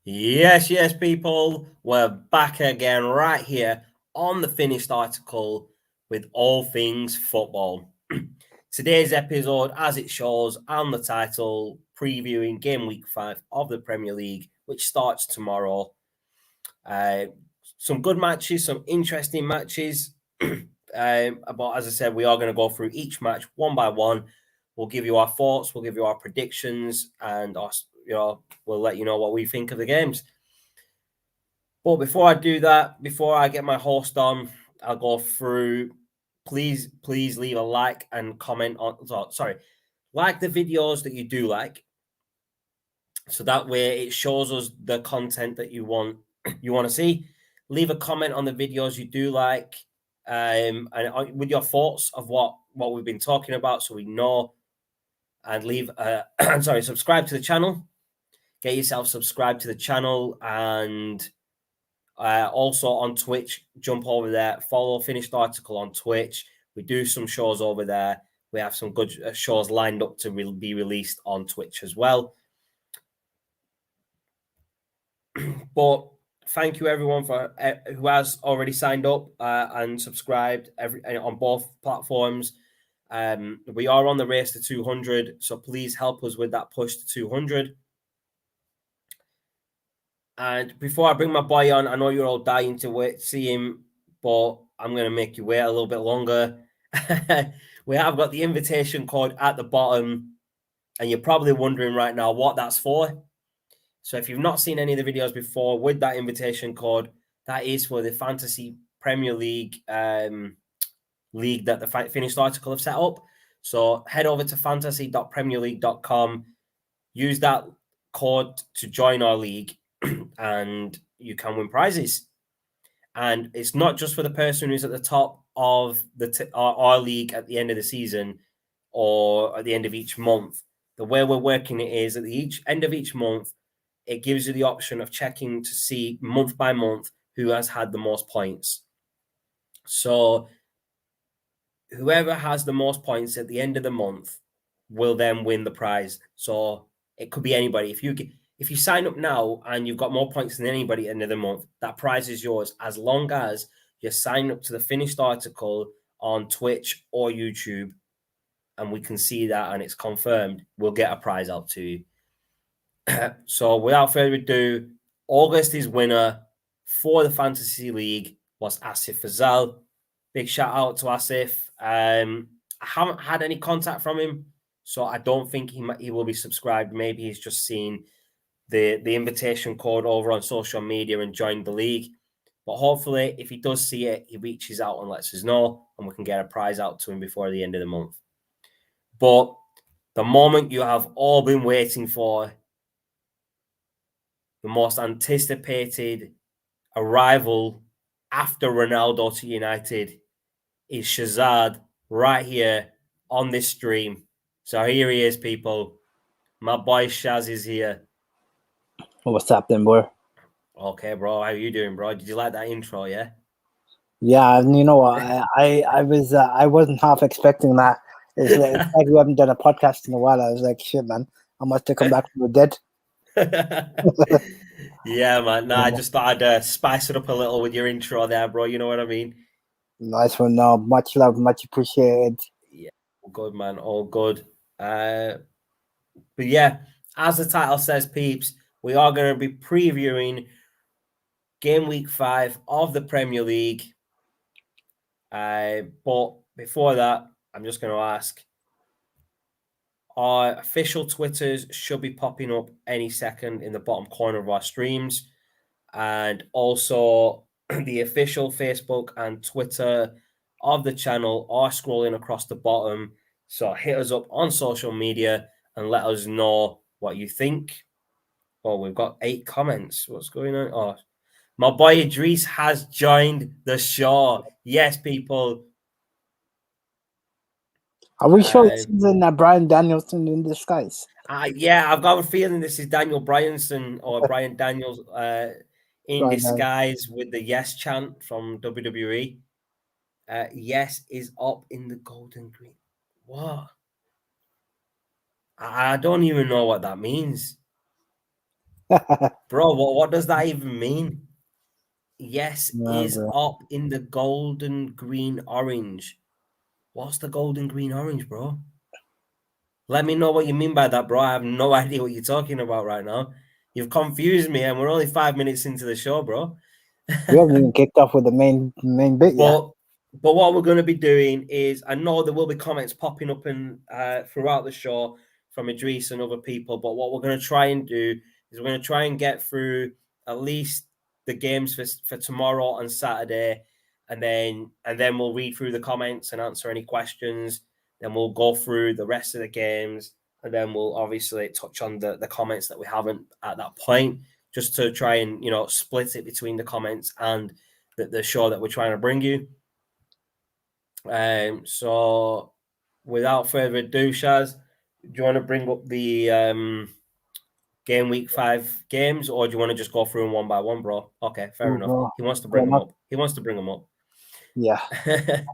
Yes, people. We're back again right here on the finished article with all things football. Today's episode, as it shows on the title, previewing game week 5 of the Premier League, which starts tomorrow. Some good matches, some interesting matches. But as I said, we are going to go through each match one by one. We'll give you our thoughts, we'll give you our predictions, and we'll let you know what we think of the games. But before I do that, before I get my host on, I'll go through. Please leave a like and comment on. Like the videos that you do like, so that way it shows us the content that you want to see. Leave a comment on the videos you do like, and with your thoughts of what we've been talking about, so we know. And leave. Subscribe to the channel. Get yourself subscribed to the channel, and also on Twitch. Jump over there. Follow Finished Article on Twitch. We do some shows over there. We have some good shows lined up to be released on Twitch as well. But thank you everyone for who has already signed up and subscribed on both platforms. We are on the race to 200, so please help us with that push to 200. And before I bring my boy on, I know you're all dying to see him, but I'm going to make you wait a little bit longer. We have got the invitation code at the bottom, and you're probably wondering right now what that's for. So if you've not seen any of the videos before with that invitation code, that is for the Fantasy Premier League league that the Finished Article have set up. So head over to fantasy.premierleague.com, use that code to join our league, and you can win prizes. And it's not just for the person who's at the top of our league at the end of the season or at the end of each month. The way we're working it is at the end of each month, it gives you the option of checking to see month by month who has had the most points. So whoever has the most points at the end of the month will then win the prize. So it could be anybody. If you sign up now and you've got more points than anybody at the end of the month, that prize is yours, as long as you sign up to the Finished Article on Twitch or YouTube, and we can see that and it's confirmed, we'll get a prize out to you. So without further ado, August's winner for the Fantasy League was Asif Fazal. Big shout out to Asif. I haven't had any contact from him, so I don't think he will be subscribed. Maybe he's just seen the invitation code over on social media and joined the league. But hopefully, if he does see it, he reaches out and lets us know, and we can get a prize out to him before the end of the month. But the moment you have all been waiting for, the most anticipated arrival after Ronaldo to United, is Shazad right here on this stream. So here he is, people. My boy Shaz is here. What's up, then, boy? Okay, bro. How you doing, bro? Did you like that intro? Yeah. Yeah, and you know, I wasn't half expecting that. It's like we haven't done a podcast in a while. I was like, shit, man, I must have come back from the dead. Yeah, man. No, I just thought I'd spice it up a little with your intro there, bro. You know what I mean? Nice one. No, much love, much appreciated. Yeah, all good, man. All good. But yeah, as the title says, peeps, we are going to be previewing game week 5 of the Premier League. But before that, I'm just going to ask, our official Twitters should be popping up any second in the bottom corner of our streams. And also the official Facebook and Twitter of the channel are scrolling across the bottom. So hit us up on social media and let us know what you think. Oh, we've got 8 comments. What's going on? Oh, my boy Idris has joined the show. Yes, people. Are we sure this is Brian Danielson in disguise? Yeah, I've got a feeling this is Daniel Bryanson or Brian Daniels in disguise with the yes chant from WWE. Yes is up in the golden green. What? I don't even know what that means. Bro, what does that even mean? Yes, No, is bro. up in the golden, green, orange. What's the golden, green, orange, bro? Let me know what you mean by that, bro. I have no idea what you're talking about right now. You've confused me, and we're only 5 minutes into the show, bro. We haven't even kicked off with the main bit yet. But what we're going to be doing is, I know there will be comments popping up in throughout the show from Idris and other people. But what we're going to try and do is we're going to try and get through at least the games for tomorrow and Saturday, and then we'll read through the comments and answer any questions. Then we'll go through the rest of the games, and then we'll obviously touch on the comments that we haven't at that point, just to try and split it between the comments and the show that we're trying to bring you. So without further ado, Shaz, do you want to bring up the game week 5 games, or do you want to just go through them one by one, bro? Okay, fair enough. Bro. He wants to bring them up. He wants to bring them up. Yeah.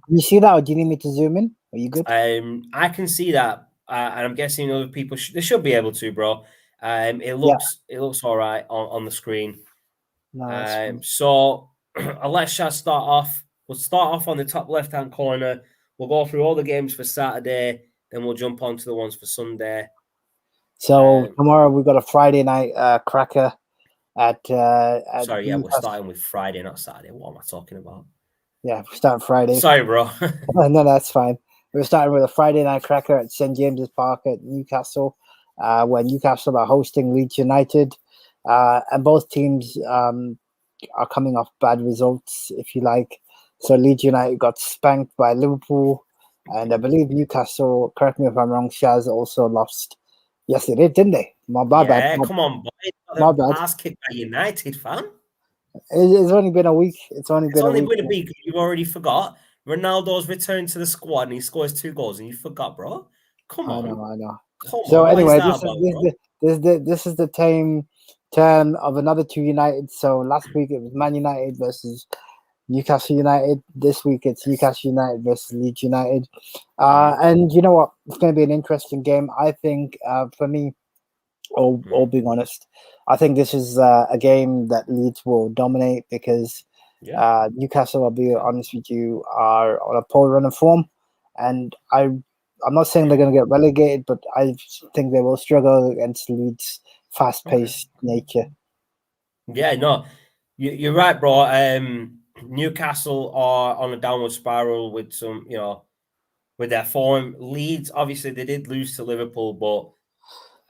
You see that, or do you need me to zoom in? Are you good? I can see that, and I'm guessing other people they should be able to, bro. It looks all right on the screen. No, so I'll let Shaz start off. We'll start off on the top left-hand corner. We'll go through all the games for Saturday, then we'll jump on to the ones for Sunday. So tomorrow we've got a Friday night cracker at sorry, yeah, Newcastle. we're starting with Friday, not Saturday. What am I talking about? Yeah, we're starting Friday. Sorry, bro. No, that's fine. We're starting with a Friday night cracker at St. James's Park at Newcastle, where Newcastle are hosting Leeds United. And both teams are coming off bad results, if you like. So Leeds United got spanked by Liverpool, and I believe Newcastle, correct me if I'm wrong, Shaz, also lost. Yes, they did, didn't they? My bad. Yeah, come on, boy. My bad. Ass kicked by United, fam. It's only been a week. It's only been a week. You've already forgot. Ronaldo's returned to the squad and he scores 2 goals, and you forgot, bro. Come on. I know. Come so on. Anyway, This is the turn of another two United. So last week it was Man United versus Newcastle United. This week it's Newcastle United versus Leeds United. And you know what? It's going to be an interesting game. I think for me, all being honest, I think this is a game that Leeds will dominate because Newcastle, I'll be honest with you, are on a poor run of form. And I'm not saying they're going to get relegated, but I think they will struggle against Leeds' fast-paced nature. Yeah, no, you're right, bro. Newcastle are on a downward spiral with some, with their form. Leeds, obviously, they did lose to Liverpool, but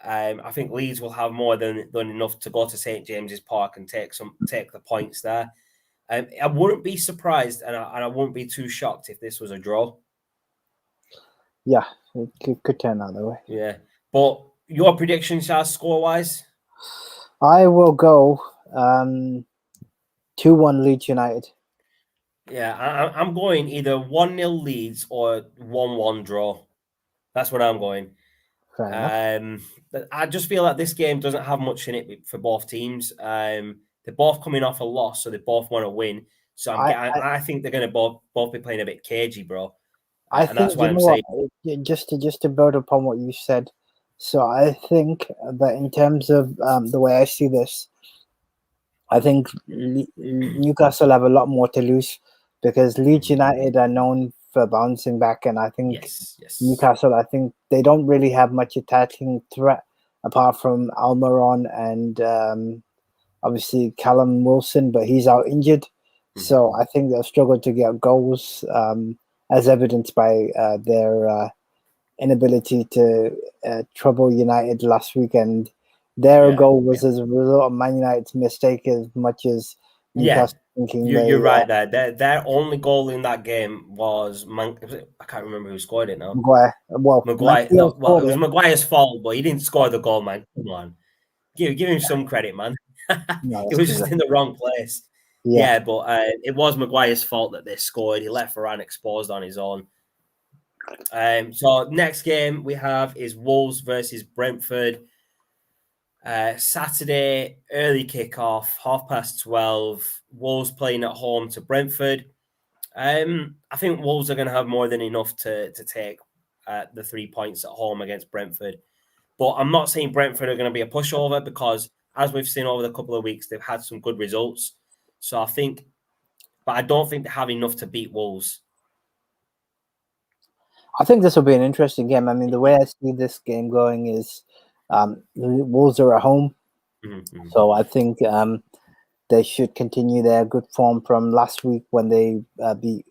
I think Leeds will have more than enough to go to St. James's Park and take the points there. I wouldn't be surprised, and I wouldn't be too shocked if this was a draw. Yeah, it could turn out that way. Yeah, but your prediction, Shaz, score-wise? I will go 2-1 Leeds United. Yeah, I'm going either 1-0 Leeds or 1-1 draw. That's what I'm going. I just feel like this game doesn't have much in it for both teams. They're both coming off a loss, so they both want to win. So I think they're going to both be playing a bit cagey, bro. I think that's why I'm saying. Just to build upon what you said. So I think that in terms of the way I see this, I think Newcastle have a lot more to lose because Leeds United are known for bouncing back, and I think Newcastle, I think they don't really have much attacking threat apart from Almiron and obviously Callum Wilson, but he's out injured. So I think they'll struggle to get goals, as evidenced by their inability to trouble United last weekend. Their goal was as a result of Man United's mistake as much as Newcastle thinking you're right there. Their only goal in that game was I can't remember who scored it now. Maguire. Maguire. No, it was Maguire's fault, but he didn't score the goal, man. Come on, give him some credit, man. He was just in the wrong place. Yeah, but it was Maguire's fault that they scored. He left Varane exposed on his own. So next game we have is Wolves versus Brentford. Saturday, early kickoff, 12:30. Wolves playing at home to Brentford. I think Wolves are going to have more than enough to take the 3 points at home against Brentford. But I'm not saying Brentford are going to be a pushover because as we've seen over the couple of weeks, they've had some good results. So I think, but I don't think they have enough to beat Wolves. I think this will be an interesting game. I mean, the way I see this game going is Wolves are at home. Mm-hmm. So I think they should continue their good form from last week when they beat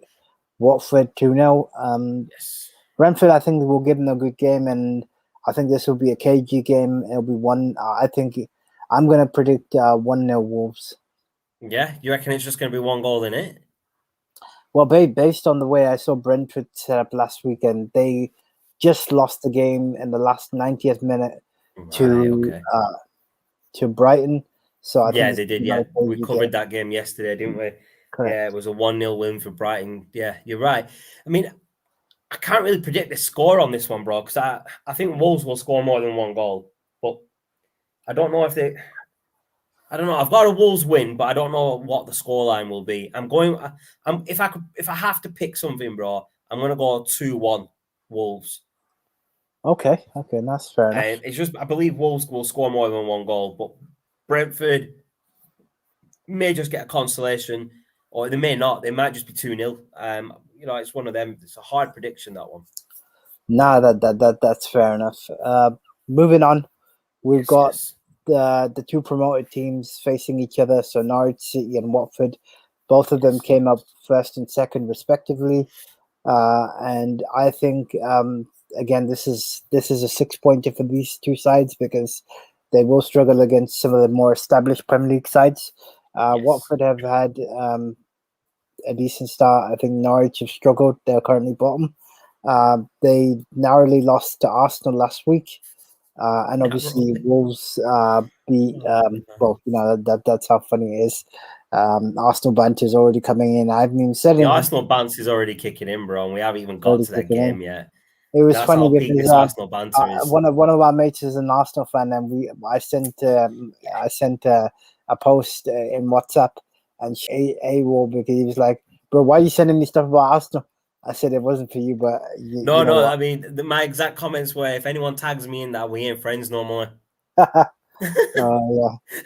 Watford 2-0. Yes. Brentford, I think, will give them a good game, and I think this will be a cagey game. It'll be one. I think I'm going to predict 1-0 Wolves. Yeah, you reckon it's just going to be one goal in it? Well, based on the way I saw Brentford set up last weekend, they just lost the game in the last 90th minute to Brighton. So I think they did. Yeah, we covered that game yesterday, didn't we? Correct. Yeah, it was a 1-0 win for Brighton. Yeah, you're right. I mean, I can't really predict the score on this one, bro, because I think Wolves will score more than one goal. But I don't know if they... I don't know. I've got a Wolves win, but I don't know what the scoreline will be. If I have to pick something, bro, I'm going to go 2-1 Wolves. Okay, that's fair enough. It's just, I believe Wolves will score more than one goal, but Brentford may just get a consolation, or they may not. They might just be 2-0. It's one of them. It's a hard prediction, that one. Nah, that's fair enough. Moving on, we've got the two promoted teams facing each other. So Norwich City and Watford, both of them came up first and second respectively. And I think again, this is a 6-pointer for these two sides because they will struggle against some of the more established Premier League sides. Watford have had a decent start. I think Norwich have struggled. They're currently bottom. They narrowly lost to Arsenal last week. And obviously Wolves beat that's how funny it is. Arsenal banter is already coming in. I haven't even said anything. The Arsenal banter is already kicking in, bro, and we haven't even got to that game yet. It was funny because Arsenal banter is. One of our mates is an Arsenal fan, and I sent a post in WhatsApp and AWOL because he was like, "Bro, why are you sending me stuff about Arsenal?" I said it wasn't for you, but no. I mean, my exact comments were, "If anyone tags me in that, we ain't friends no more." Yeah.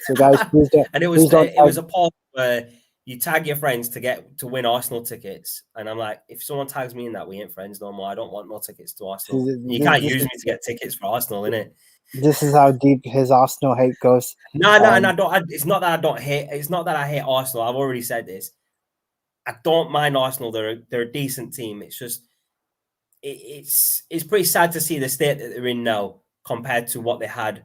So guys, please don't. And it was a post where you tag your friends to win Arsenal tickets, and I'm like, if someone tags me in that, we ain't friends no more. I don't want no tickets to Arsenal. You can't use me to get tickets for Arsenal, innit? This is how deep his Arsenal hate goes. No, and I don't. It's not that I don't hate. It's not that I hate Arsenal. I've already said this. I don't mind Arsenal. They're a decent team. It's just it's pretty sad to see the state that they're in now compared to what they had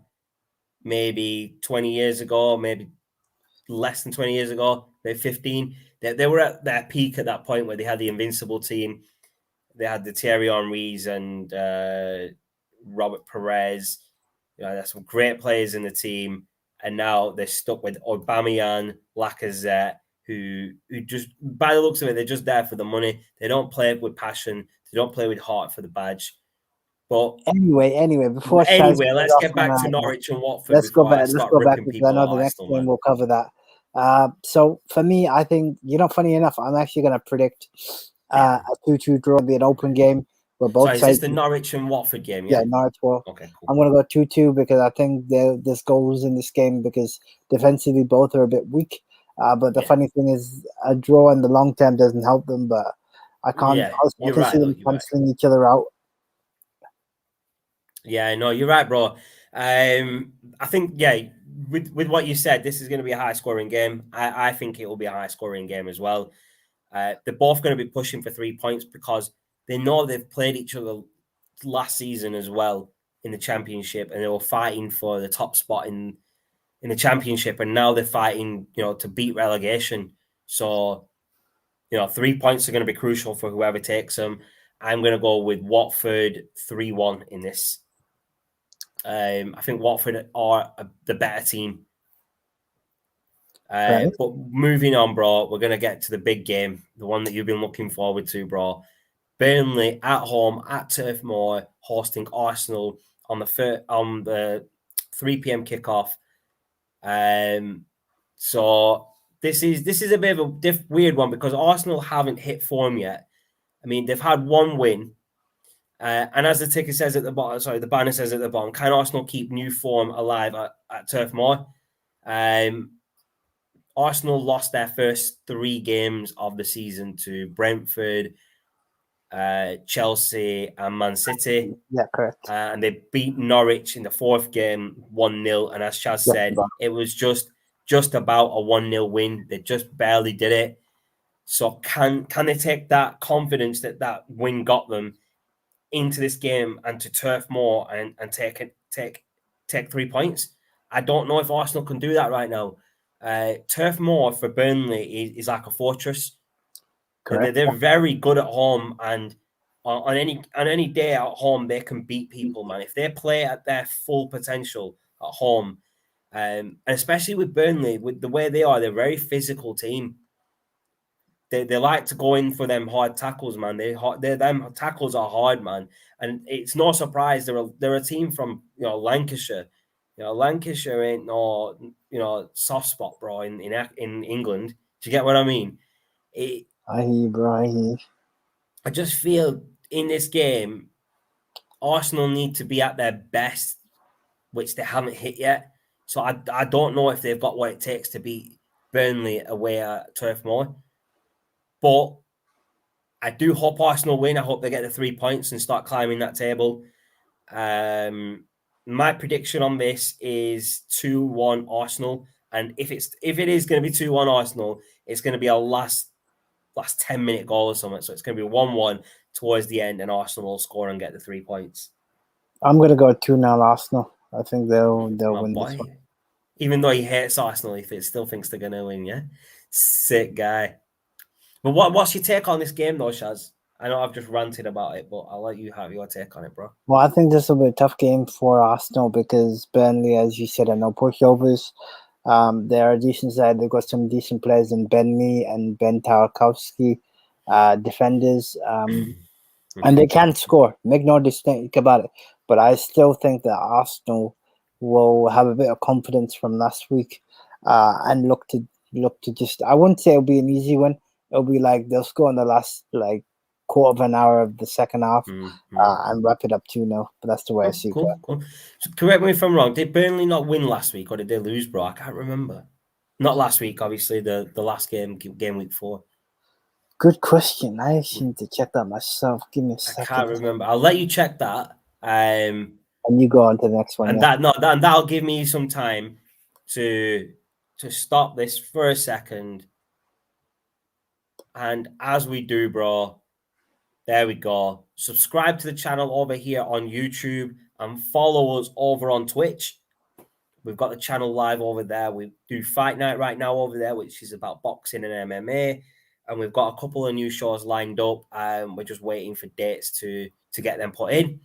maybe 20 years ago, maybe less than 20 years ago, maybe 15. They were at their peak at that point where they had the invincible team. They had the Thierry Henrys and Robert Perez. There's some great players in the team. And now they're stuck with Aubameyang, Lacazette, who just, by the looks of it, they're just there for the money. They don't play with passion. They don't play with heart for the badge. But anyway, let's get back to Norwich and Watford. Let's go back because I know the next game we'll cover that. So for me, I think, funny enough, I'm actually going to predict a 2-2 draw, be an open game where both sides. Is this the Norwich and Watford game? Yeah, Norwich will. Okay, cool. I'm going to go 2-2 because I think there's goals in this game because defensively both are a bit weak. But the funny thing is, a draw in the long term doesn't help them. But I can't. I can see them cancelling each other out. Yeah, no, you're right, bro. I think, with what you said, this is going to be a high-scoring game. I think it will be a high-scoring game as well. They're both going to be pushing for 3 points because they know they've played each other last season as well in the Championship, and they were fighting for the top spot in the Championship, and now they're fighting, to beat relegation. So, 3 points are going to be crucial for whoever takes them. I'm going to go with Watford 3-1 in this. I think Watford are the better team. But moving on, bro, we're going to get to the big game, the one that you've been looking forward to, bro. Burnley at home at Turf Moor, hosting Arsenal on the 3 p.m. kickoff. So this is a bit of a weird one because Arsenal haven't hit form yet. I mean, they've had one win. And as the banner says at the bottom, can Arsenal keep new form alive at Turf Moor? Arsenal lost their first 3 games of the season to Brentford, Chelsea, and Man City. Yeah, correct. And they beat Norwich in the 4th game 1-0. And as Chaz said, it was just about a 1-0 win. They just barely did it. So can they take that confidence that win got them into this game and to Turf Moor and take 3 points? I don't know if Arsenal can do that right now. Turf Moor for Burnley is like a fortress. They're very good at home, and on any day at home they can beat people, man. If they play at their full potential at home, and especially with Burnley, with the way they are, they're a very physical team. They like to go in for them hard tackles, man. Them tackles are hard, man, and it's no surprise they're a team from Lancashire. Lancashire ain't no soft spot, bro. In England, do you get what I mean? I hear you, bro. I hear you. I just feel in this game, Arsenal need to be at their best, which they haven't hit yet. So I don't know if they've got what it takes to beat Burnley away at Turf Moor. But I do hope Arsenal win. I hope they get the 3 points and start climbing that table. My prediction on this is 2-1 Arsenal. And if it is going to be 2-1 Arsenal, it's going to be a last 10-minute goal or something. So it's going to be 1-1 towards the end, and Arsenal will score and get the 3 points. I'm going to go 2-0 Arsenal. I think they'll win this one. Even though he hates Arsenal, he still thinks they're going to win, yeah? Sick guy. But what's your take on this game, though, Shaz? I know I've just ranted about it, but I'll let you have your take on it, bro. Well, I think this will be a tough game for Arsenal because Burnley, as you said, are no pushovers. They're a decent side. They've got some decent players in Burnley and Ben Tarkowski, defenders. And they can score. Make no mistake about it. But I still think that Arsenal will have a bit of confidence from last week and look to just. I wouldn't say it'll be an easy one. It'll be like they'll score in the last quarter of an hour of the second half and wrap it up 2-0. But that's the way I see it. Cool. So correct me if I'm wrong. Did Burnley not win last week, or did they lose, bro? I can't remember. Not last week, obviously. The last game week 4. Good question. I actually need to check that myself. Give me a second. I can't remember. I'll let you check that. And you go on to the next one. And that'll give me some time to stop this for a second. And as we do, bro, there we go. Subscribe to the channel over here on YouTube and follow us over on Twitch. We've got the channel live over there. We do Fight Night right now over there, which is about boxing and MMA. And we've got a couple of new shows lined up. We're just waiting for dates to get them put in.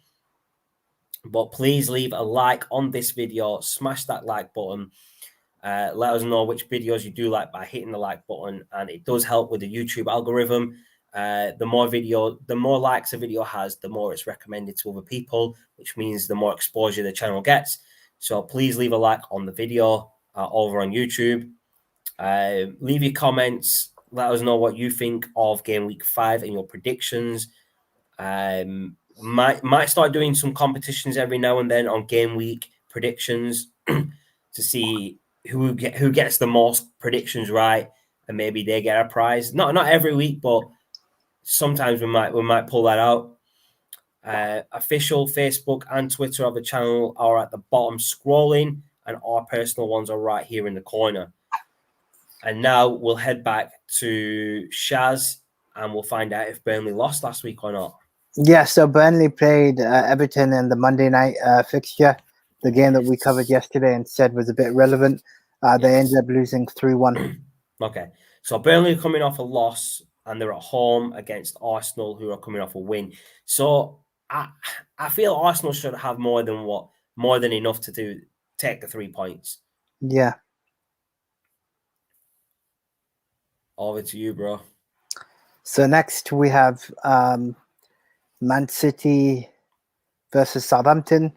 But please leave a like on this video. Smash that like button. Let us know which videos you do like by hitting the like button. And it does help with the YouTube algorithm. The more likes a video has, the more it's recommended to other people, which means the more exposure the channel gets. So please leave a like on the video over on YouTube. Leave your comments. Let us know what you think of Game Week 5 and your predictions. Might start doing some competitions every now and then on Game Week predictions to see who gets the most predictions right, and maybe they get a prize. Not every week, but sometimes we might pull that out. Official Facebook and Twitter of the channel are at the bottom scrolling, and our personal ones are right here in the corner. And now we'll head back to Shaz and we'll find out if Burnley lost last week or not. Yeah, so Burnley played Everton in the Monday night fixture, the game that we covered yesterday and said was a bit relevant. They ended up losing 3-1. Okay, so Burnley are coming off a loss and they're at home against Arsenal, who are coming off a win. So I feel Arsenal should have more than enough to take the 3 points. Yeah. Over to you, bro. So next we have Man City versus Southampton.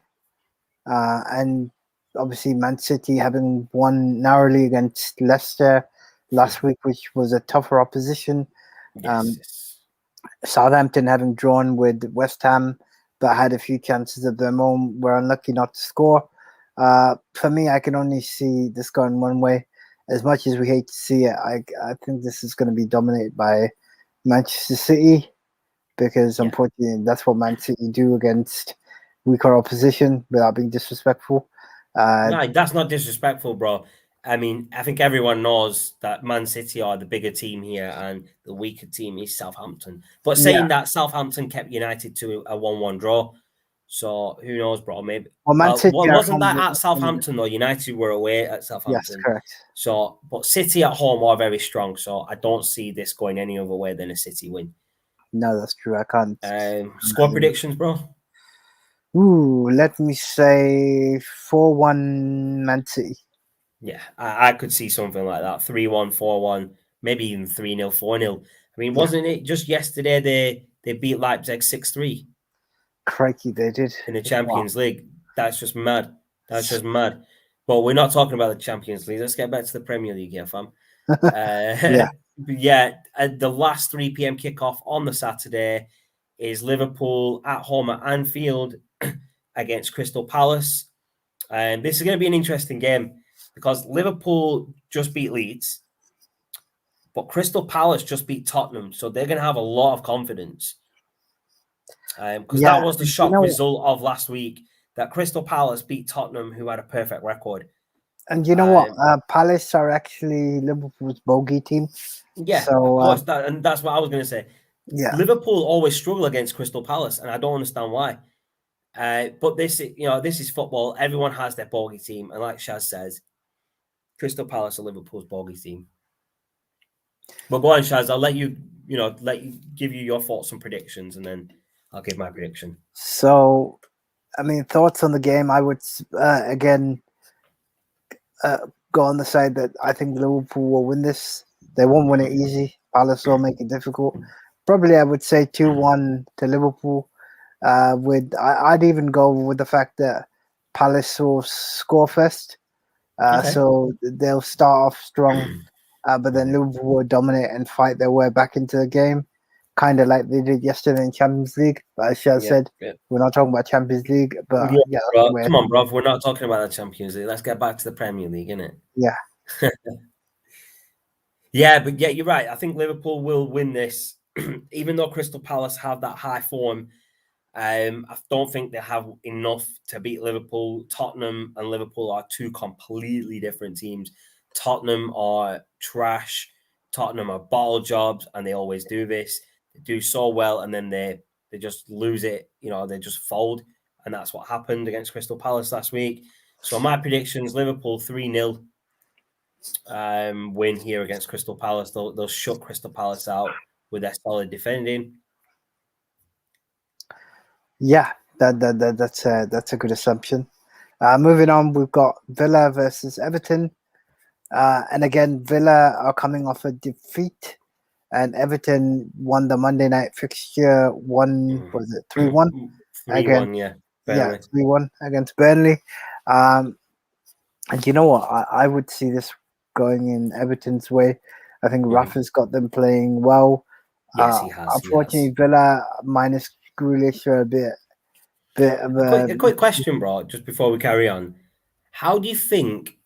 And obviously Man City having won narrowly against Leicester last week, which was a tougher opposition. Yes. Southampton having drawn with West Ham, but had a few chances of their own, were unlucky not to score. For me, I can only see this going one way. As much as we hate to see it, I think this is going to be dominated by Manchester City because unfortunately that's what Man City do against weaker opposition without being disrespectful. No, that's not disrespectful, bro. I mean, I think everyone knows that Man City are the bigger team here and the weaker team is Southampton. But saying that, Southampton kept United to a 1-1 draw. So who knows, bro? Maybe. Man Well, City wasn't that at Southampton though? United were away at Yes, Southampton. correct. So, but City at home are very strong. So I don't see this going any other way than a City win. No, that's true. I can't. Score predictions, bro. Ooh, let me say 4-1 Man City. Yeah, I could see something like that. 3-1, 4-1, maybe even 3-0, 4-0. I mean, wasn't it just yesterday they beat Leipzig 6-3? Crikey, they did. In the Champions League. That's just mad. That's just mad. But we're not talking about the Champions League. Let's get back to the Premier League here, fam. The last 3 p.m. kickoff on the Saturday is Liverpool at home at Anfield against Crystal Palace. And this is going to be an interesting game because Liverpool just beat Leeds, but Crystal Palace just beat Tottenham. So they're going to have a lot of confidence. Because that was the shock result of last week, that Crystal Palace beat Tottenham, who had a perfect record. And you know what? Palace are actually Liverpool's bogey team. Yeah, so, of course. That's what I was going to say. Yeah, Liverpool always struggle against Crystal Palace, and I don't understand why. But this is football. Everyone has their bogey team, and like Shaz says, Crystal Palace are Liverpool's bogey team. But go on, Shaz. I'll let you give you your thoughts and predictions, and then I'll give my prediction. So, I mean, thoughts on the game. I would again go on the side that I think Liverpool will win this. They won't win it easy. Palace will make it difficult. Probably, I would say 2-1 to Liverpool. I'd even go with the fact that Palace will score first. So they'll start off strong, but then Liverpool will dominate and fight their way back into the game, kind of like they did yesterday in Champions League. But as Shaz said, we're not talking about Champions League. But bro, come on, bro. We're not talking about the Champions League. Let's get back to the Premier League, innit? Yeah. But you're right. I think Liverpool will win this, even though Crystal Palace have that high form. I don't think they have enough to beat Liverpool. Tottenham and Liverpool are two completely different teams. Tottenham are trash. Tottenham are bottle jobs, and they always do this. They do so well, and then they just lose it. They just fold, and that's what happened against Crystal Palace last week. So my predictions: Liverpool 3-0 win here against Crystal Palace. They'll shut Crystal Palace out with their solid defending. Yeah, that's a good assumption. Moving on, we've got Villa versus Everton. And again, Villa are coming off a defeat, and Everton won the Monday night fixture. Was it 3-1? 3-1, yeah. Burnley. 3-1 against Burnley. And you know what? I would see this going in Everton's way. I think Rafa's got them playing well. Yes, he has. Unfortunately, Villa minus Grealish are a bit of a quick question, bro, just before we carry on. How do you think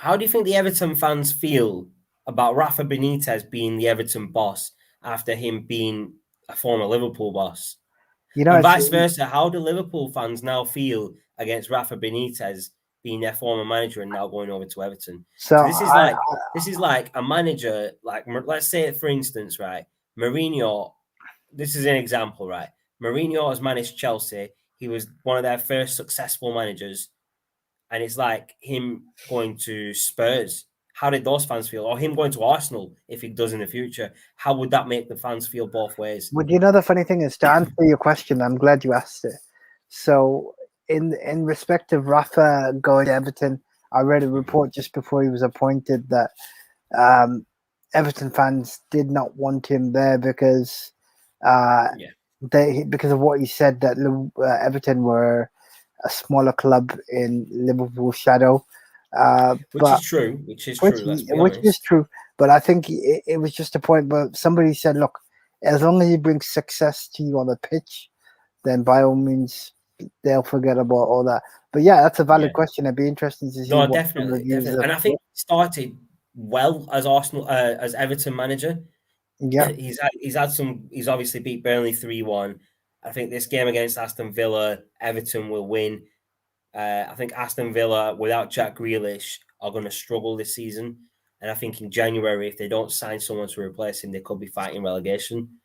the Everton fans feel about Rafa Benitez being the Everton boss after him being a former Liverpool boss? And vice versa, how do Liverpool fans now feel against Rafa Benitez being their former manager and now going over to Everton? So this is like a manager, like let's say, for instance, right, Mourinho. This is an example, right? Mourinho has managed Chelsea. He was one of their first successful managers. And it's like him going to Spurs. How did those fans feel? Or him going to Arsenal, if he does in the future. How would that make the fans feel both ways? Well, the funny thing is, to answer your question, I'm glad you asked it. So in respect of Rafa going to Everton, I read a report just before he was appointed that Everton fans did not want him there because because of what he said, that Everton were a smaller club in Liverpool's shadow. Which is true. Which is true. But I think it was just a point. But somebody said, look, as long as he brings success to you on the pitch, then by all means they'll forget about all that. But yeah, that's a valid Yeah. question. It'd be interesting to see No, what some definitely, reviews definitely. of. And I think he started well as Arsenal, as Everton manager. Yeah, He's obviously beat Burnley 3-1. I think this game against Aston Villa, Everton will win. I think Aston Villa, without Jack Grealish, are going to struggle this season. And I think in January, if they don't sign someone to replace him, they could be fighting relegation.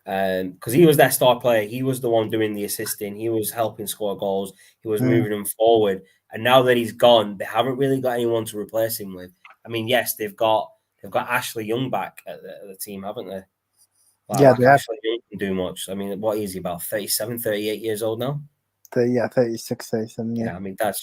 Because he was their star player. He was the one doing the assisting. He was helping score goals. He was moving them forward. And now that he's gone, they haven't really got anyone to replace him with. I mean, yes, they've got Ashley Young back at the team, haven't they? yeah, they have. Ashley Young can do much. I mean, what is he, about 37, 38 years old now? 36, 37, Yeah, I mean that.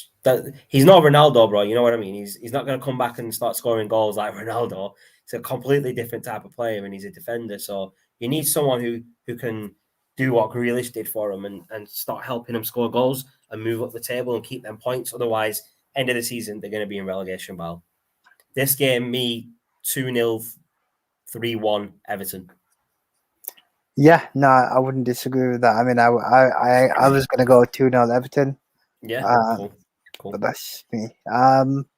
He's not Ronaldo, bro. You know what I mean? He's not going to come back and start scoring goals like Ronaldo. It's a completely different type of player, and he's a defender. So you need someone who can do what Grealish did for him and start helping him score goals and move up the table and keep them points. Otherwise, end of the season they're going to be in relegation battle. This game, me 2-0, 3-1 Everton. Yeah, no, I wouldn't disagree with that. I mean, I was gonna go 2-0 Everton. Yeah, cool. But that's me.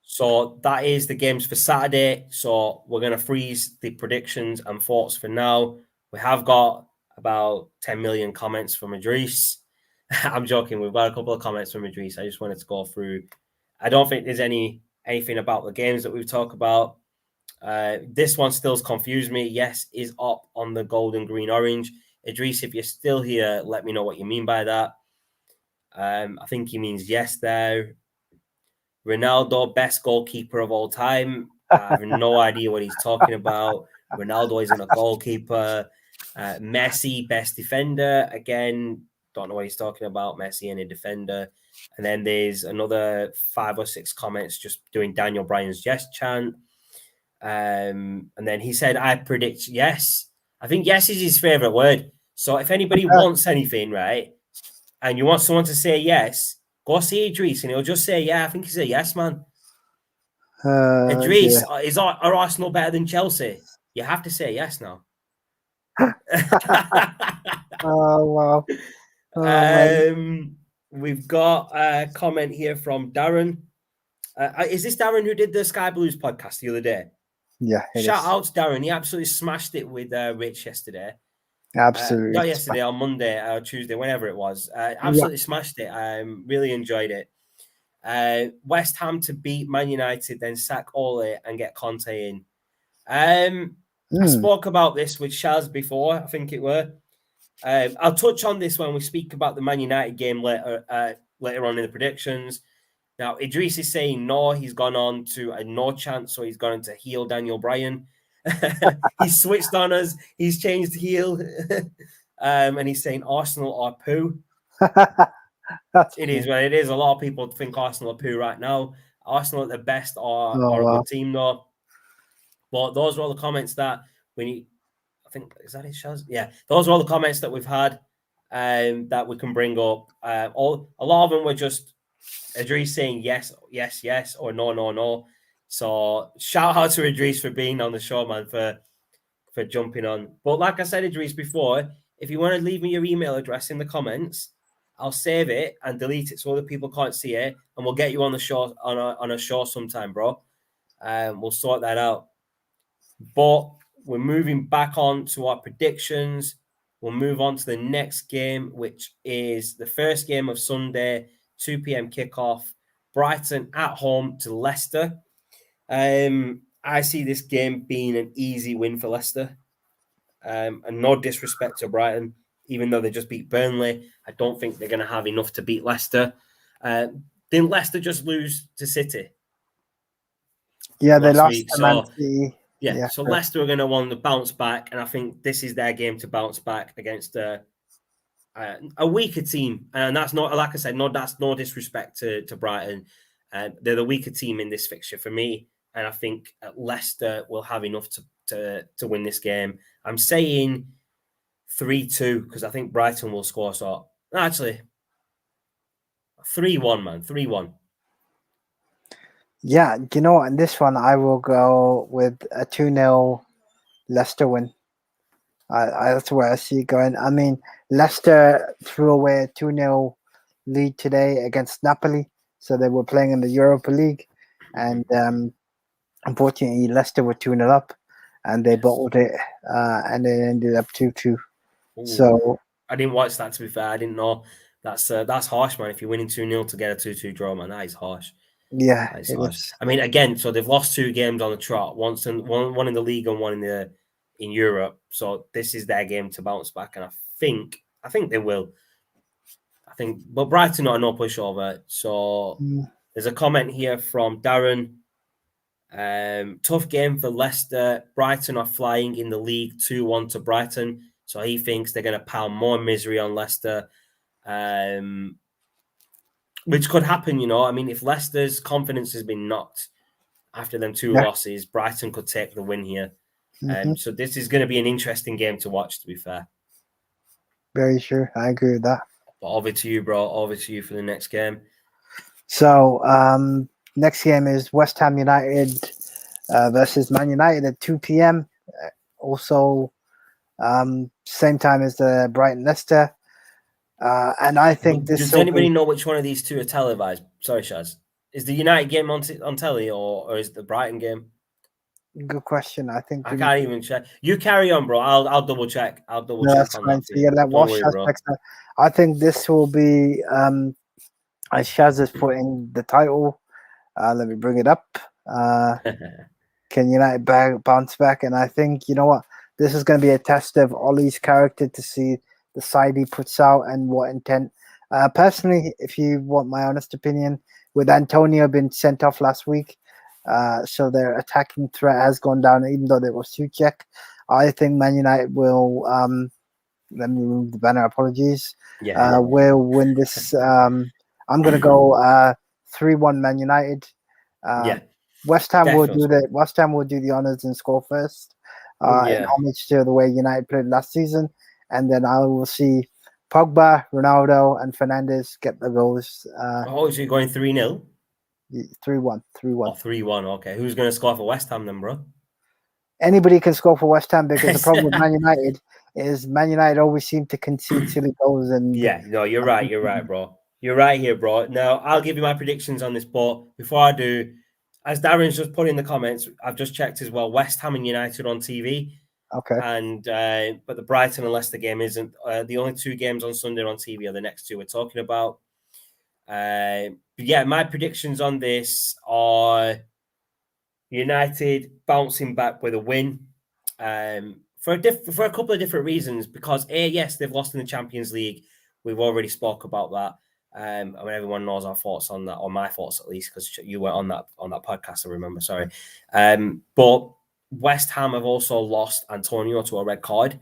So that is the games for Saturday. So we're going to freeze the predictions and thoughts for now. We have got about 10 million comments from Idris. I'm joking. We've got a couple of comments from Idris. I just wanted to go through. I don't think there's anything about the games that we've talked about. This one still confused me. Yes, is up on the golden, green, orange. Idris, if you're still here, let me know what you mean by that. I think he means yes there. Ronaldo, best goalkeeper of all time. I have no idea what he's talking about. Ronaldo isn't a goalkeeper. Messi, best defender. Again, don't know what he's talking about. Messi and a defender. And then there's another 5 or 6 comments just doing Daniel Bryan's yes chant. And then he said, I predict yes. I think yes is his favorite word. So if anybody wants anything, right, and you want someone to say yes, go see Idris and he'll just say, yeah, I think he's a yes, man. Idris, are Arsenal better than Chelsea? You have to say yes now. Oh, wow. We've got a comment here from Darren. Is this Darren who did the Sky Blues podcast the other day? Yeah. Shout out to Darren. He absolutely smashed it with Rich yesterday. Absolutely. Not yesterday, on Monday or Tuesday, whenever it was. Absolutely smashed it. I really enjoyed it. West Ham to beat Man United, then sack Ole and get Conte in. I spoke about this with Shaz before, I think it were. I'll touch on this when we speak about the Man United game later on in the predictions. Now, Idris is saying no, he's gone on to a no chance, so he's gone to heel Daniel Bryan. He's switched on us. He's changed heel. And he's saying Arsenal are poo. It is what it is. A lot of people think Arsenal are poo right now. Arsenal at the best are a good team, though. But those are all the comments that we need. I think, is that it, Shaz? Yeah. Those are all the comments that we've had that we can bring up. A lot of them were just Idris saying yes, yes, yes, or no, no, no. So shout out to Idris for being on the show, man, for jumping on. But like I said, Idris, before, if you want to leave me your email address in the comments, I'll save it and delete it so other people can't see it, and we'll get you on the show on a show sometime, bro. We'll sort that out. But we're moving back on to our predictions. We'll move on to the next game, which is the first game of Sunday, 2 p.m. kickoff. Brighton at home to Leicester. I see this game being an easy win for Leicester. And no disrespect to Brighton, even though they just beat Burnley, I don't think they're going to have enough to beat Leicester. Didn't Leicester just lose to City? Yeah, they lost week, to Man City. Yeah, so Leicester are going to want to bounce back, and I think this is their game to bounce back against a weaker team. And that's not, like I said, that's no disrespect to Brighton. They're the weaker team in this fixture for me, and I think Leicester will have enough to win this game. I'm saying 3-2 because I think Brighton will score. So actually, 3-1, man, 3-1. Yeah, you know what? In this one, I will go with a 2-0 Leicester win. That's where I see it going. I mean, Leicester threw away a 2-0 lead today against Napoli. So they were playing in the Europa League, and unfortunately Leicester were 2-0 up, and they bottled it, and it ended up 2-2. So I didn't watch that, to be fair. I didn't know. That's harsh, man. If you're winning 2-0 to get a 2-2 draw, man, that is harsh. yeah, That is it harsh. is. I mean, again, so they've lost 2 games on the trot. One in the league and one in Europe. So this is their game to bounce back, and I think they will. But Brighton are no pushover. So there's a comment here from Darren. Tough game for Leicester. Brighton are flying in the league 2-1 to Brighton. So he thinks they're going to pound more misery on Leicester, which could happen, you know. I mean, if Leicester's confidence has been knocked after them 2 losses, Brighton could take the win here. So this is going to be an interesting game to watch, to be fair. Very sure. I agree with that. But over to you, bro. Over to you for the next game. So next game is West Ham United versus Man United at 2 p.m. Also, same time as the Brighton Leicester. And I think this. Does anybody know which one of these two are televised? Sorry, Shaz. Is the United game on telly or is the Brighton game? Good question. I think I can't even check. You carry on, bro. I'll double check. I'll double check on that. So let Wash check that. I think this will be as Shaz is putting the title. Let me bring it up. Can United bounce back? And I think, you know what, this is going to be a test of Ollie's character to see the side he puts out and what intent. Personally, if you want my honest opinion, with Antonio being sent off last week, so their attacking threat has gone down, even though there was Suchek. I think Man United will, let me remove the banner, apologies, will win this. I'm going to go 3-1 Man United. West Ham will do the honors and score first, in homage to the way United played last season, and then I will see Pogba, Ronaldo, and Fernandes get the goals. So you're going 3-0? 3-1. 3-1. Oh, 3-1. Okay. Who's going to score for West Ham then, bro? Anybody can score for West Ham, because the problem with Man United is Man United always seem to concede silly goals. And you're right. You're right, bro. You're right here, bro. Now, I'll give you my predictions on this, but before I do, as Darren's just put in the comments, I've just checked as well. West Ham and United on TV. Okay. And but the Brighton and Leicester game isn't. The only 2 games on Sunday on TV are the next 2 we're talking about. But my predictions on this are United bouncing back with a win. For a couple of different reasons. Because yes, they've lost in the Champions League. We've already spoke about that. I mean, everyone knows our thoughts on that, or my thoughts at least, because you were on that podcast. I remember. Sorry, but West Ham have also lost Antonio to a red card,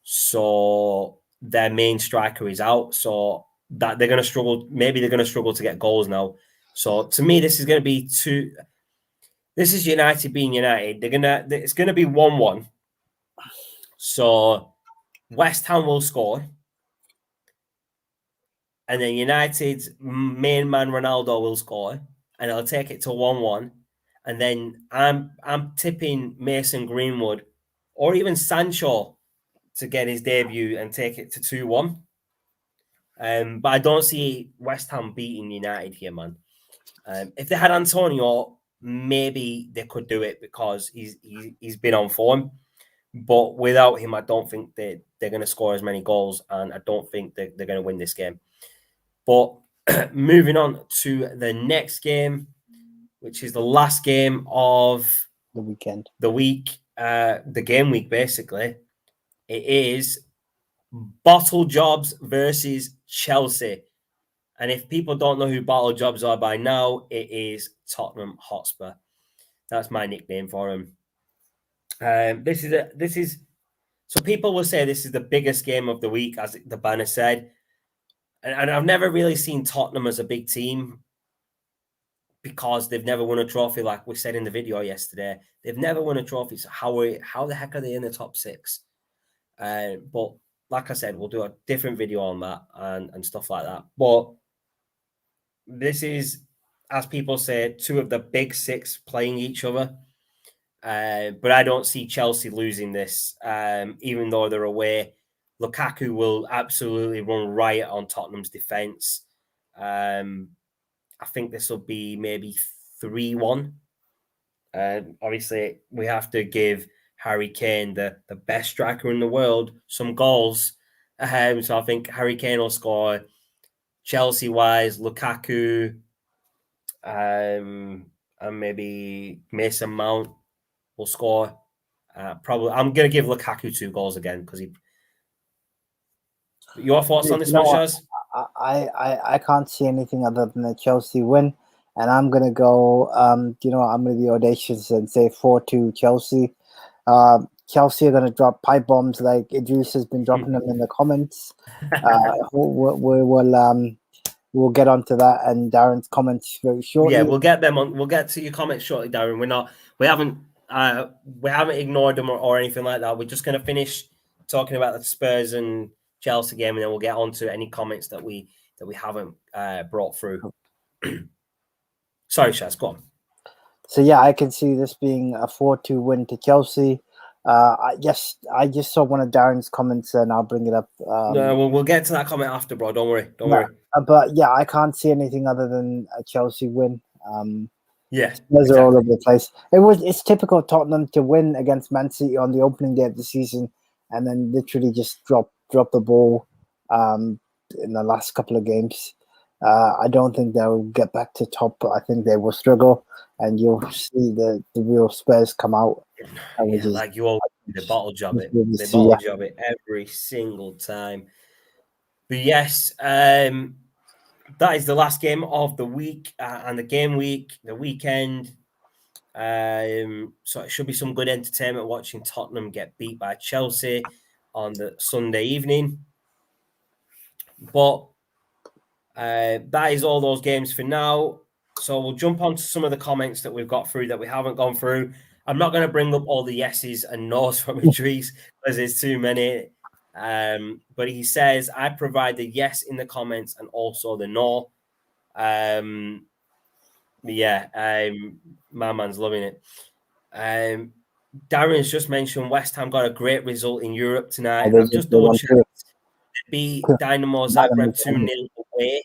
so their main striker is out. So that they're going to struggle. Maybe they're going to struggle to get goals now. So to me, this is going to be This is United being United. It's going to be 1-1. So West Ham will score. And then United's main man Ronaldo will score, and it'll take it to 1-1. And then I'm tipping Mason Greenwood or even Sancho to get his debut and take it to 2-1. But I don't see West Ham beating United here, man. If they had Antonio, maybe they could do it because he's been on form. But without him, I don't think they're going to score as many goals, and I don't think they're going to win this game. But moving on to the next game, which is the last game of the weekend, the game week, basically. It is Bottle Jobs versus Chelsea. And if people don't know who Bottle Jobs are by now, it is Tottenham Hotspur. That's my nickname for him. So people will say this is the biggest game of the week, as the banner said. And I've never really seen Tottenham as a big team because they've never won a trophy, like we said in the video yesterday. They've never won a trophy. So how the heck are they in the top 6? But like I said, we'll do a different video on that and stuff like that. But this is, as people say, 2 of the big 6 playing each other. But I don't see Chelsea losing this, even though they're away. Lukaku will absolutely run riot on Tottenham's defence. I think this will be maybe 3-1. Obviously, we have to give Harry Kane, the best striker in the world, some goals. So I think Harry Kane will score. Chelsea-wise, Lukaku, and maybe Mason Mount will score. Probably, I'm going to give Lukaku 2 goals again because he. Your thoughts on this one, Shaz? I can't see anything other than a Chelsea win, and I'm gonna go. I'm gonna be audacious and say 4-2 Chelsea. Chelsea are gonna drop pipe bombs like Idris has been dropping them in the comments. We'll get onto that and Darren's comments very shortly. Yeah, we'll get them on. We'll get to your comments shortly, Darren. We haven't ignored them or anything like that. We're just going to finish talking about the Spurs and Chelsea game, and then we'll get on to any comments that we haven't brought through. Sorry, Shaz, go on. So yeah, I can see this being a 4-2 win to Chelsea. I just saw one of Darren's comments, and I'll bring it up. No, we'll get to that comment after, bro. Don't worry. Don't worry. But yeah, I can't see anything other than a Chelsea win. Yeah, Spurs are all over the place. It's typical of Tottenham to win against Man City on the opening day of the season, and then literally just drop the ball in the last couple of games. I don't think they'll get back to top. I think they will struggle, and you'll see the real Spurs come out. Like you all, they bottle job it. They bottle job it every single time. But yes, that is the last game of the week and the game week, the weekend. So it should be some good entertainment watching Tottenham get beat by Chelsea on the Sunday evening. But that is all those games for now. So we'll jump on to some of the comments that we've got through that we haven't gone through. I'm not going to bring up all the yeses and nos from Idris because there's too many. But he says, I provide the yes in the comments and also the no. My man's loving it. Darren's just mentioned West Ham got a great result in Europe tonight. I've just double checked. Beat Dynamo Zagreb 2-0 away.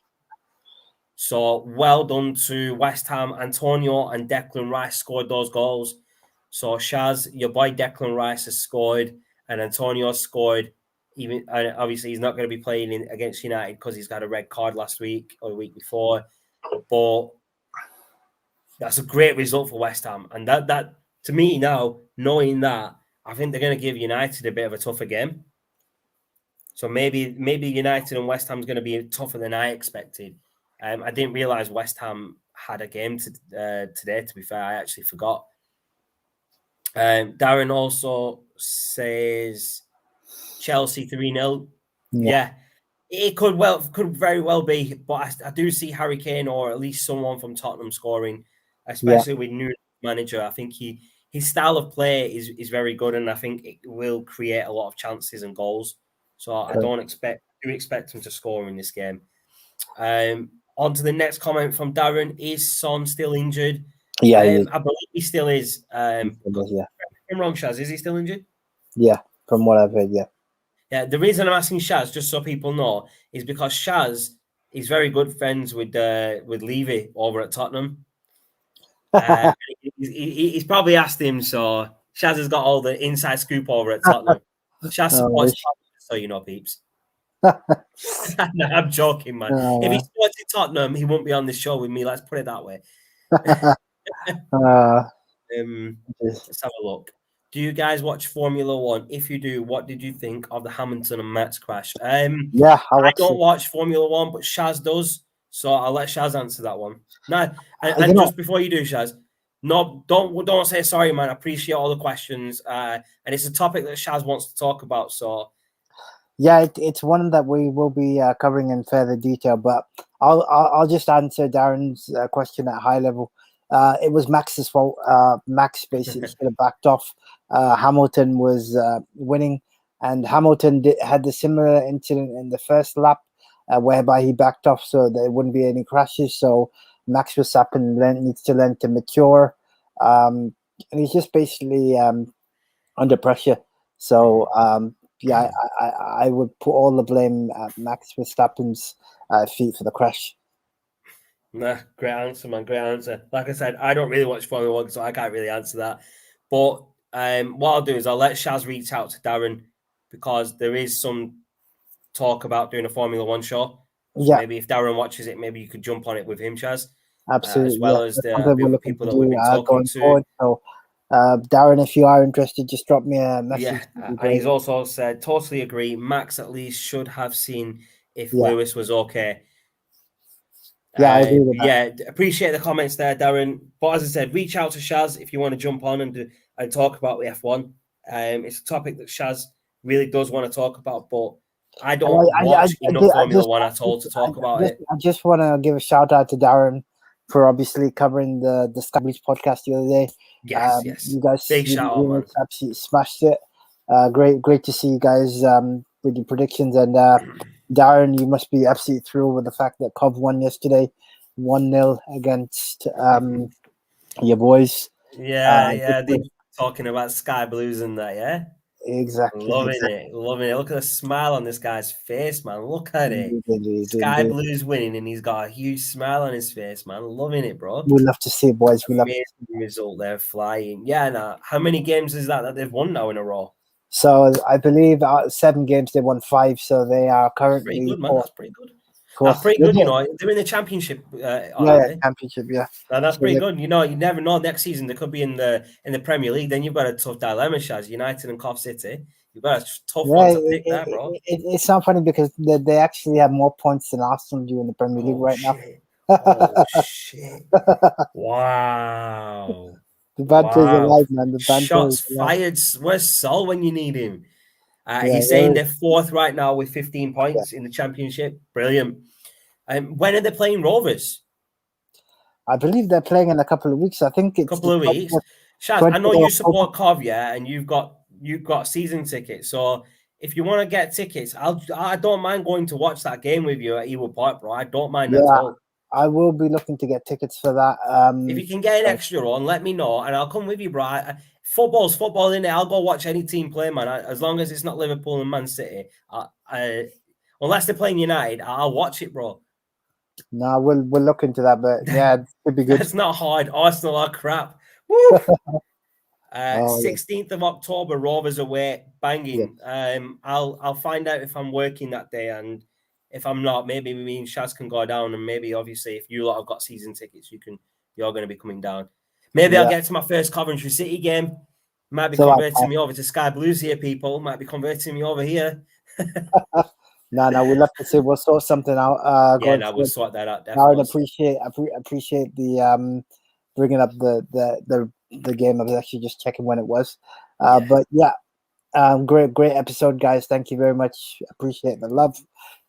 So well done to West Ham. Antonio and Declan Rice scored those goals. So Shaz, your boy Declan Rice has scored, and Antonio scored. Even obviously, he's not going to be playing against United because he's got a red card last week or the week before. But that's a great result for West Ham, and that to me now, knowing that, I think they're going to give United a bit of a tougher game. So maybe United and West Ham is going to be tougher than I expected. I didn't realize West Ham had a game today. To be fair, I actually forgot. Darren also says Chelsea 3-0. Yeah, it could very well be, but I do see Harry Kane or at least someone from Tottenham scoring, especially with new manager. I think his style of play is very good, and I think it will create a lot of chances and goals. So I do expect him to score in this game. On to the next comment from Darren. Is Son still injured? Yeah, I believe he still is. I'm wrong, Shaz. Is he still injured? Yeah, from what I've heard, yeah. Yeah, the reason I'm asking Shaz, just so people know, is because Shaz is very good friends with Levy over at Tottenham. He's probably asked him, so Shaz has got all the inside scoop over at Tottenham. Shaz supports Tottenham, so you know, peeps. No, I'm joking, man. If he supported Tottenham, he wouldn't be on this show with me. Let's put it that way. Let's have a look. Do you guys watch Formula One? If you do, what did you think of the Hamilton and Max crash? I don't watch Formula One, but Shaz does, so I'll let Shaz answer that one. No, and just before you do, Shaz, no, don't say sorry, man. I appreciate all the questions, and it's a topic that Shaz wants to talk about. So, yeah, it's one that we will be covering in further detail. But I'll just answer Darren's question at high level. It was Max's fault. Max basically should have backed off. Hamilton was winning, and Hamilton had the similar incident in the first lap, whereby he backed off so there wouldn't be any crashes. So Max Verstappen needs to learn to mature, and he's just basically under pressure. So I would put all the blame at Max Verstappen's feet for the crash. Nah, great answer, man. Great answer. Like I said, I don't really watch Formula One, so I can't really answer that. But what I'll do is I'll let Shaz reach out to Darren because there is some talk about doing a Formula One show. So Yeah, maybe if Darren watches it, maybe you could jump on it with him, Shaz, as absolutely. Yeah, well as that's the something we're other looking people to that we've do been talking going to. forward. So, Darren, if you are interested, just drop me a Yeah, message. That'd be and great. he's also said, totally agree. Max at least should have seen if Yeah, Lewis was okay. yeah, I agree with that. Yeah, appreciate the comments there, Darren. But as I said, reach out to Shaz if you want to jump on and talk about the F1. It's a topic that Shaz really does want to talk about, but I And don't watch enough Formula One at all to talk about it. I just want to give a shout out to Darren for obviously covering the Sky Blues podcast the other day. Yes, yes. You guys, Big shout out, man. absolutely smashed it. Great to see you guys with your predictions. And Darren, you must be absolutely thrilled with the fact that Cov won yesterday, 1-0 against your boys. Yeah. They talking about Sky Blues and that, yeah. Exactly. Loving it. Look at the smile on this guy's face, man. Look at it. Sky Indeed. Blues winning, and he's got a huge smile on his face, man. Loving it, bro. We love to see it, boys. We love to Amazing see it. result there, flying. Yeah, nah. How many games is that they've won now in a row? So I believe 7 games they won 5, so they are That's pretty currently good, man. fourth. That's pretty good. That's Fourth. pretty good. You know, they're in the championship, aren't Yeah, they? championship. Yeah. And that's So pretty good. You know, you never know. Next season they could be in the Premier League. Then you've got a tough dilemma, Shaz. United and Cov City. You've got a tough yeah, one to pick there, bro. it's not funny because they actually have more points than Arsenal do in the Premier League Oh right now. shit! Oh shit! Wow! The banter is Wow! alive, man. The banter is Shots alive. fired. Where's Sol when you need him? Yeah, He's saying they're fourth right now with 15 points in the championship. Brilliant. When are they playing Rovers? I believe they're playing in a couple of weeks. I think it's Couple the of weeks. 20th, Shaz, I know 20th of you October. support Cov, yeah, and you've got season tickets. So if you want to get tickets, I don't mind going to watch that game with you at Ewood Park, bro. I don't mind at Yeah, all. I will be looking to get tickets for that. If you can get an extra on, let me know, and I'll come with you, bro. Football's football, in it. I'll go watch any team play, man. As long as it's not Liverpool and Man City, unless they're playing United, I'll watch it, bro. No, we'll look into that, but yeah, it could be good. That's not hard. Arsenal are crap. Woo! Oh 16th of October, Rovers away, yeah, banging. I'll find out if I'm working that day, and if I'm not, maybe me and Shaz can go down, and maybe obviously if you lot have got season tickets, you're going to be coming down. Maybe I'll yeah. get to my first Coventry City game. Might be So converting me over to Sky Blues here, people. Might be converting me over here. no, we'll have to see. We'll sort something out. Yeah, Going no, we'll forward. sort that out. I would Definitely. appreciate the bringing up the game. I was actually just checking when it was. Yeah. But yeah, great episode, guys. Thank you very much. Appreciate the love.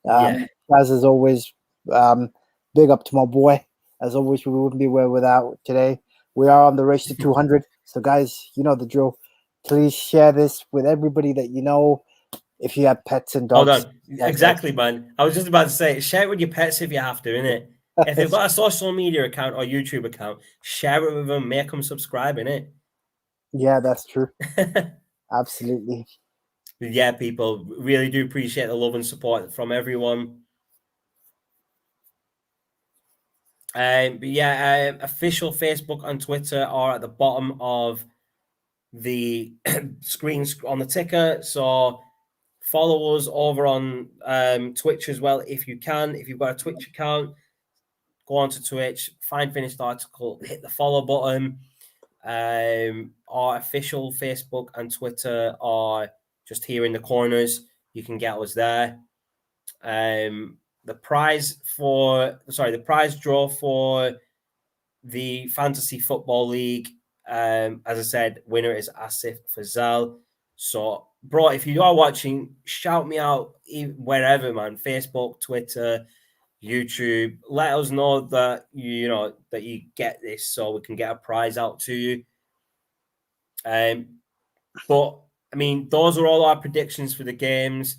Yeah. As always, big up to my boy. As always, we wouldn't be where without today. We are on the race to 200. So, guys, you know the drill. Please share this with everybody that you know. If you have pets and Hold dogs, on. Exactly, man. I was just about to say, share it with your pets if you have to, innit? If they've got a social media account or YouTube account, share it with them, make them subscribe, innit? yeah, that's true. Absolutely. Yeah, people, really do appreciate the love and support from everyone. But yeah, official Facebook and Twitter are at the bottom of the screen on the ticker. So follow us over on Twitch as well if you can. If you've got a Twitch account, go on to Twitch, find finished article, hit the follow button. Our official Facebook and Twitter are just here in the corners. You can get us there. The prize draw for the Fantasy Football League, as I said, winner is Asif Fazal. So, bro, if you are watching, shout me out wherever, man. Facebook, Twitter, YouTube. Let us know that that you get this, so we can get a prize out to you. But I mean, those are all our predictions for the games.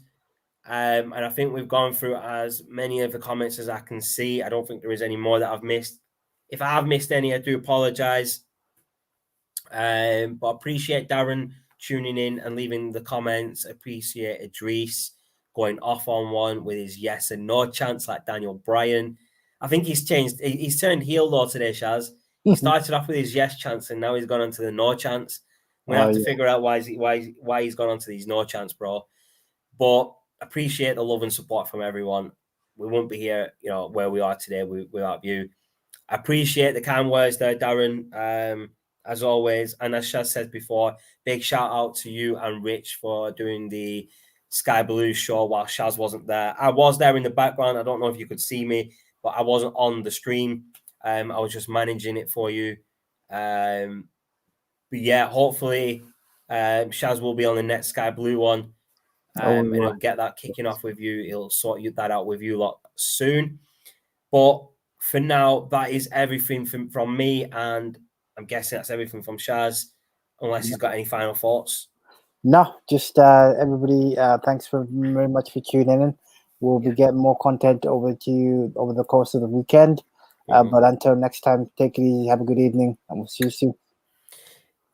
And I think we've gone through as many of the comments as I can see. I don't think there is any more that I've missed. If I have missed any, I do apologize. But appreciate Darren tuning in and leaving the comments. Appreciate Idris going off on one with his yes and no chance, like Daniel Bryan. I think he's changed. He's turned heel though today, Shaz. He started off with his yes chance, and now he's gone on to the no chance. We have to figure out why he's gone on to these no chance, bro. But appreciate the love and support from everyone. We wouldn't be here, where we are today without you. I appreciate the kind words there, Darren, as always. And as Shaz said before, big shout out to you and Rich for doing the Sky Blue show while Shaz wasn't there. I was there in the background. I don't know if you could see me, but I wasn't on the stream. I was just managing it for you. But yeah, hopefully Shaz will be on the next Sky Blue one. And he'll get that kicking off with you. He'll sort that out with you lot soon. But for now, that is everything from me, and I'm guessing that's everything from Shaz, unless he's got any final thoughts. No, just everybody, thanks very much for tuning in. We'll be getting more content over to you over the course of the weekend. But until next time, take it easy, have a good evening, and we'll see you soon.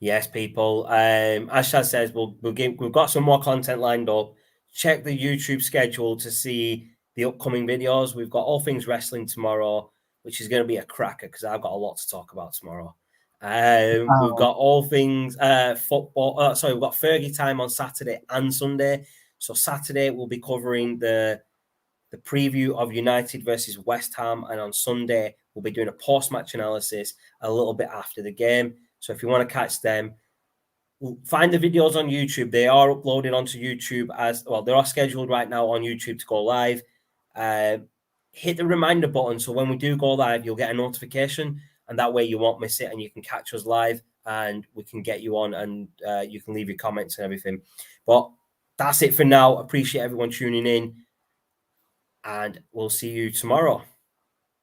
Yes, people. As Shaz says, we've got some more content lined up. Check the YouTube schedule to see the upcoming videos. We've got all things wrestling tomorrow, which is going to be a cracker because I've got a lot to talk about tomorrow. We've got all things football. We've got Fergie time on Saturday and Sunday. So Saturday we'll be covering the preview of United versus West Ham, and on Sunday we'll be doing a post-match analysis a little bit after the game. So if you want to catch them, find the videos on YouTube. They are uploaded onto YouTube as well. They are scheduled right now on YouTube to go live. Hit the reminder button so when we do go live, you'll get a notification, and that way you won't miss it, and you can catch us live, and we can get you on, and you can leave your comments and everything. But that's it for now. Appreciate everyone tuning in, and we'll see you tomorrow.